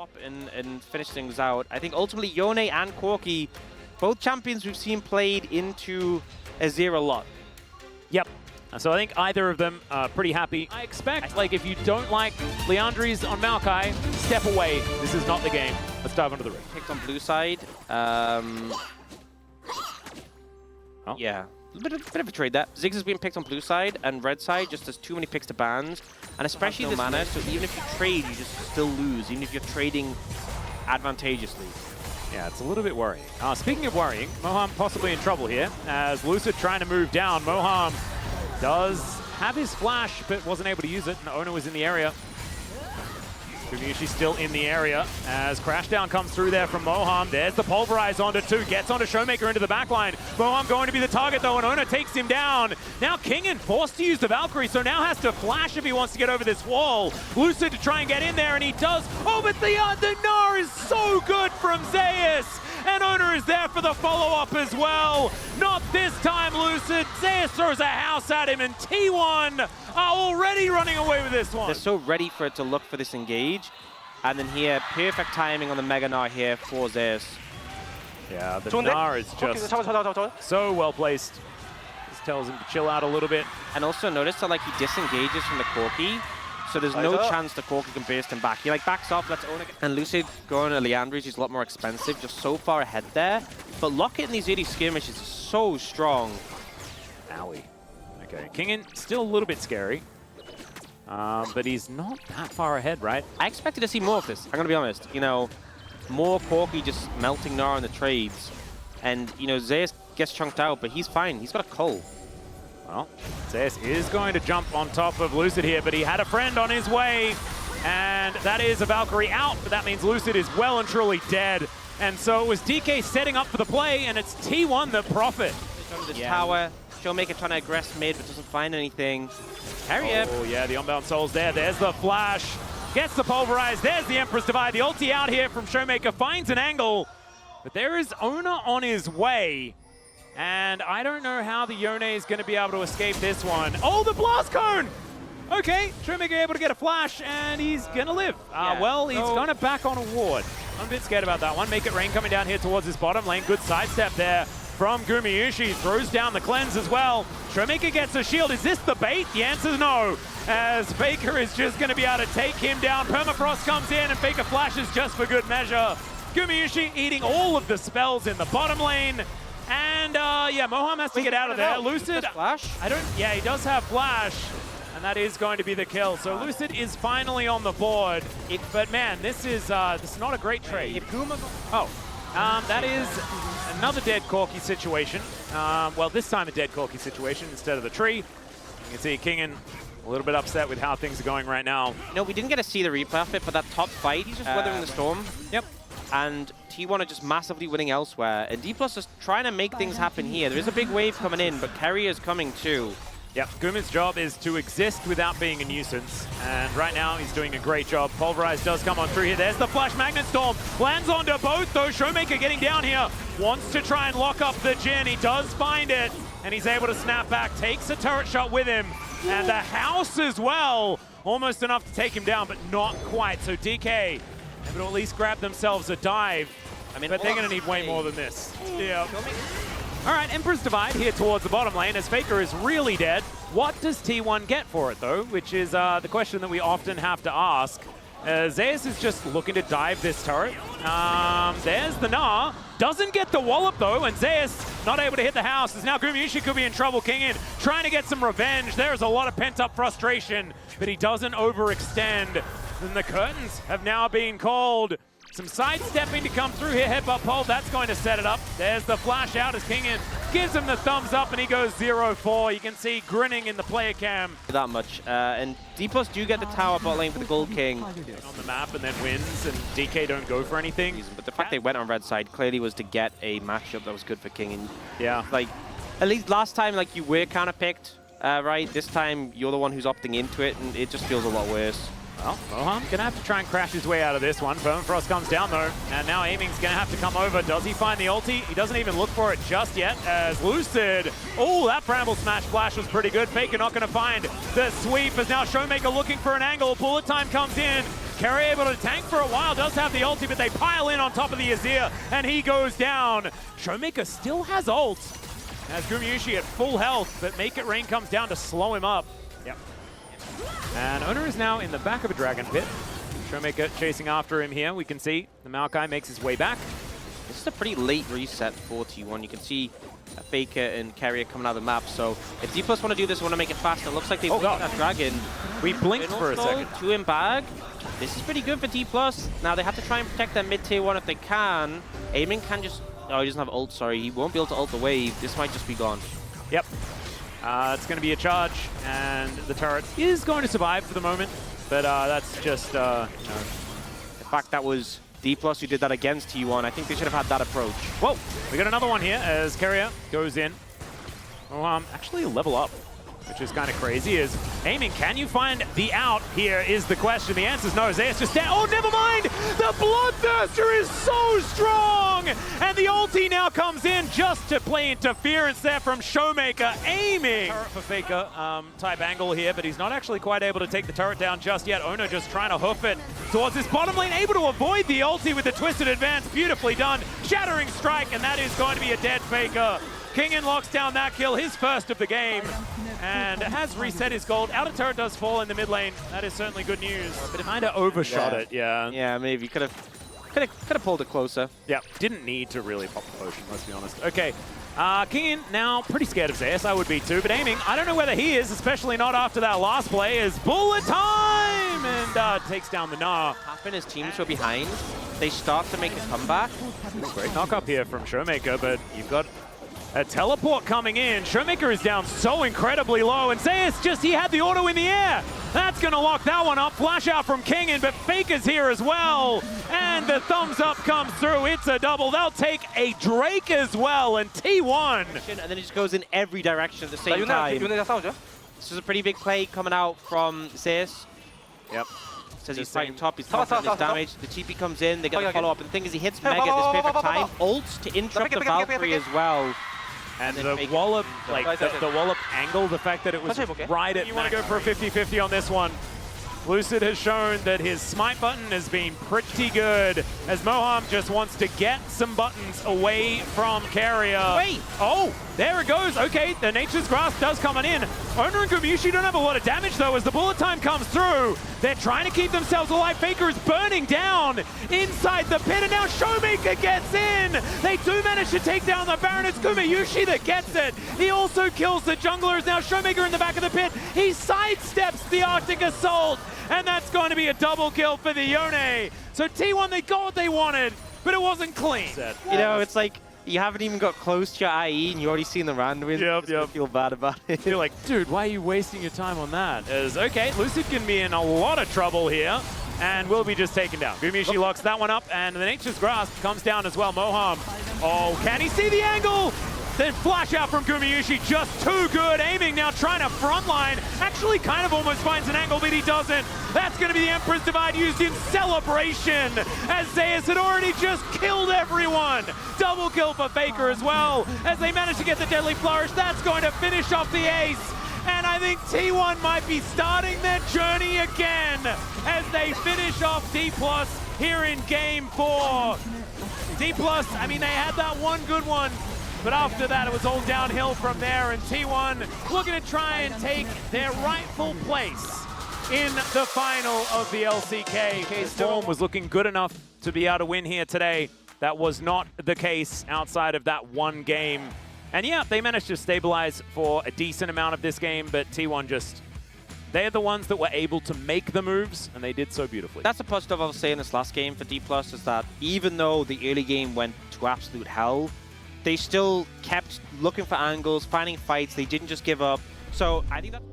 top and finish things out. I think ultimately Yone and Corki, both champions we've seen played into Azir a lot. Yep. So I think either of them are pretty happy. I expect, like, if you don't like Liandry's on Maokai, step away. This is not the game. Let's dive onto the ring. Picked on blue side. Yeah. A bit of a trade there. Ziggs has been picked on blue side, and red side just there's too many picks to bans. And especially this mana, so even if you trade, you just still lose, even if you're trading advantageously. Yeah, it's a little bit worrying. Speaking of worrying, Moham possibly in trouble here, as Lucid trying to move down. Moham does have his flash, but wasn't able to use it, and Ona was in the area. Gumayushi still in the area as Crashdown comes through there from Moham. There's the Pulverize onto 2, gets onto Showmaker into the backline. Moham going to be the target though, and Ona takes him down. Now Kingen forced to use the Valkyrie, so now has to flash if he wants to get over this wall. Lucid to try and get in there, and he does. Oh, but the Gnar is so good from Zeus. And Ona is there for the follow-up as well. Not this time, Lucid. Zeus throws a house at him, and T1 are already running away with this one. They're so ready for it to look for this engage. And then here, perfect timing on the Mega Gnar here for Zeus. Yeah, the Gnar is just so well placed. Just tells him to chill out a little bit. And also notice that like he disengages from the Corki. So there's no chance the Corki can burst him back. He like backs off, lets Ona get. And Lucid going to Liandry's, he's a lot more expensive, just so far ahead there. But Lockett in these early skirmishes is so strong. Owie. Okay, Kingen still a little bit scary. But he's not that far ahead, right? I expected to see more of this, I'm gonna be honest. You know, more Corki just melting Gnar in the trades. And, you know, Zeus gets chunked out, but he's fine. He's got a Cull. Well, Zeus is going to jump on top of Lucid here, but he had a friend on his way, and that is a Valkyrie out, but that means Lucid is well and truly dead. And so it was DK setting up for the play, and it's T1 the profit. This tower, Showmaker trying to aggress mid, but doesn't find anything. Harrier. Oh yeah, the Unbound Soul's there. There's the flash. Gets the Pulverize. There's the Emperor's Divide. The ulti out here from Showmaker finds an angle, but there is Ona on his way. And I don't know how the Yone is going to be able to escape this one. Oh, the Blast Cone! Okay, Showmaker able to get a flash, and he's going to live. Well, he's going to back on a ward. I'm a bit scared about that one. Make it rain coming down here towards his bottom lane. Good sidestep there from Gumayushi. Throws down the cleanse as well. Showmaker gets a shield. Is this the bait? The answer is no, as Faker is just going to be able to take him down. Permafrost comes in, and Faker flashes just for good measure. Gumayushi eating all of the spells in the bottom lane. And yeah, Moham has to get out of there. Lucid, Flash? yeah, he does have Flash, and that is going to be the kill. So Lucid is finally on the board. But man, this is not a great trade. That is another dead Corki situation. Well, this time a dead Corki situation instead of the tree. You can see Kingen a little bit upset with how things are going right now. No, we didn't get to see the replay of it, but that top fight, he's just weathering the storm. Yep. And T1 are just massively winning elsewhere. And D+ is trying to make things happen here. There is a big wave coming in, but Carrier is coming too. Yep, Guma's job is to exist without being a nuisance. And right now, he's doing a great job. Pulverize does come on through here. There's the Flash Magnet Storm. Lands onto both, though. Showmaker getting down here. Wants to try and lock up the Jhin. He does find it. And he's able to snap back. Takes a turret shot with him. And the house as well. Almost enough to take him down, but not quite. So DK able to at least grab themselves a dive. I mean, but they're going to need way more than this. Yeah. All right, Emperor's Divide here towards the bottom lane as Faker is really dead. What does T1 get for it, though? Which is the question that we often have to ask. Zeus is just looking to dive this turret. There's the Gnar. Doesn't get the wallop, though, and Zeus not able to hit the house. As now Gumayushi could be in trouble. Kingen trying to get some revenge. There's a lot of pent-up frustration, but he doesn't overextend. And the curtains have now been called. Some sidestepping to come through here. Headbutt pole, that's going to set it up. There's the flash out as Kingen gives him the thumbs up, and he goes 0-4. You can see grinning in the player cam. That much. And D+ do get the tower bot lane for the Gold King. On the map and then wins, and DK don't go for anything. But the fact they went on red side clearly was to get a matchup that was good for Kingen. Yeah. Like, at least last time, like, you were counter-picked, right? This time, you're the one who's opting into it, and it just feels a lot worse. Well, Moham's going to have to try and crash his way out of this one. Permafrost comes down, though, and now Aiming's going to have to come over. Does he find the ulti? He doesn't even look for it just yet, as Lucid... Oh, that Bramble Smash flash was pretty good. Faker not going to find the sweep, as now Showmaker looking for an angle. Bullet time comes in. Kerry able to tank for a while, does have the ulti, but they pile in on top of the Azir, and he goes down. Showmaker still has ult. As Gumayusi at full health, but Make It Rain comes down to slow him up. Yep. And Owner is now in the back of a Dragon Pit. Showmaker chasing after him here. We can see the Maokai makes his way back. This is a pretty late reset for T1. You can see Faker and Carrier coming out of the map. So if D+ want to do this, want to make it faster. It looks like they blinked that Dragon. We blinked for a second. 2 in bag. This is pretty good for D+. Now they have to try and protect their mid-tier 1 if they can. Aiming can just... Oh, he doesn't have ult, sorry. He won't be able to ult the wave. This might just be gone. Yep. It's going to be a charge, and the turret is going to survive for the moment. But that's just, you know. The fact that was D+ who did that against T1, I think they should have had that approach. Whoa, we got another one here as Carrier goes in. Oh, actually level up, which is kind of crazy. Is Aiming, can you find the out here is the question. The answer is no. Zeus just down. Oh, never mind. The Bloodthirster is so strong. And the ulti now comes in just to play interference there from Showmaker. Aiming. Turret for Faker type angle here, but he's not actually quite able to take the turret down just yet. Ono just trying to hoof it towards this bottom lane, able to avoid the ulti with the twisted advance. Beautifully done. Shattering strike, and that is going to be a dead Faker. Kingin locks down that kill, his first of the game, and has reset his gold. Outer turret does fall in the mid lane. That is certainly good news. But it kind of overshot it, yeah. Yeah, maybe. Could have pulled it closer. Yeah, didn't need to really pop the potion, let's be honest. Okay, Kingin now pretty scared of Zeus, I would be too, but Aiming, I don't know whether he is, especially not after that last play, is bullet time! And takes down the Gnar. Happen his teams were behind. They start to make a comeback. Great knock up here from Showmaker, but you've got a teleport coming in. Showmaker is down so incredibly low, and Zeus he had the auto in the air. That's gonna lock that one up. Flash out from Kingin, but Faker's here as well. And the thumbs up comes through. It's a double. They'll take a Drake as well, and T1. And then it just goes in every direction at the same time. This is a pretty big play coming out from Zeus. Yep. Says he's fighting top, he's taking this damage. The TP comes in, they get the follow up, and the thing is he hits Mega at this perfect time. Ults to interrupt the Valkyrie as well. And the wallop, like the wallop angle, the fact that it was right at. You want to go for a 50-50 on this one. Lucid has shown that his smite button has been pretty good, as Moham just wants to get some buttons away from Carrier. Wait! Oh, there it goes. Okay, the Nature's Grasp does come on in. Owner and Gumayusi don't have a lot of damage though as the bullet time comes through. They're trying to keep themselves alive. Faker is burning down inside the pit, and now Showmaker gets in. They do manage to take down the Baron. It's Gumayusi that gets it. He also kills the junglers. Now Showmaker in the back of the pit. He sidesteps the Arctic Assault. And that's going to be a double kill for the Yone. So T1, they got what they wanted, but it wasn't clean. You know, it's like you haven't even got close to your IE and you already seen the round win. Yep. Feel bad about it. You're like, dude, why are you wasting your time on that? Okay, Lucid can be in a lot of trouble here and will be just taken down. Gumayusi locks that one up, and the Nature's Grasp comes down as well. Moham. Oh, can he see the angle? Then flash out from Gumayusi, just too good. Aiming now, trying to frontline. Actually kind of almost finds an angle, but he doesn't. That's going to be the Emperor's Divide used in celebration, as Zeus had already just killed everyone. Double kill for Faker as well, as they manage to get the Deadly Flourish. That's going to finish off the ace. And I think T1 might be starting their journey again, as they finish off D+ here in Game 4. D+, I mean, they had that one good one, but after that, it was all downhill from there, and T1 looking to try and take their rightful place in the final of the LCK. Storm was looking good enough to be able to win here today. That was not the case outside of that one game. And yeah, they managed to stabilize for a decent amount of this game, but T1 they're the ones that were able to make the moves, and they did so beautifully. That's a positive I was saying this last game for D+, is that even though the early game went to absolute hell, they still kept looking for angles, finding fights. They didn't just give up. So I think that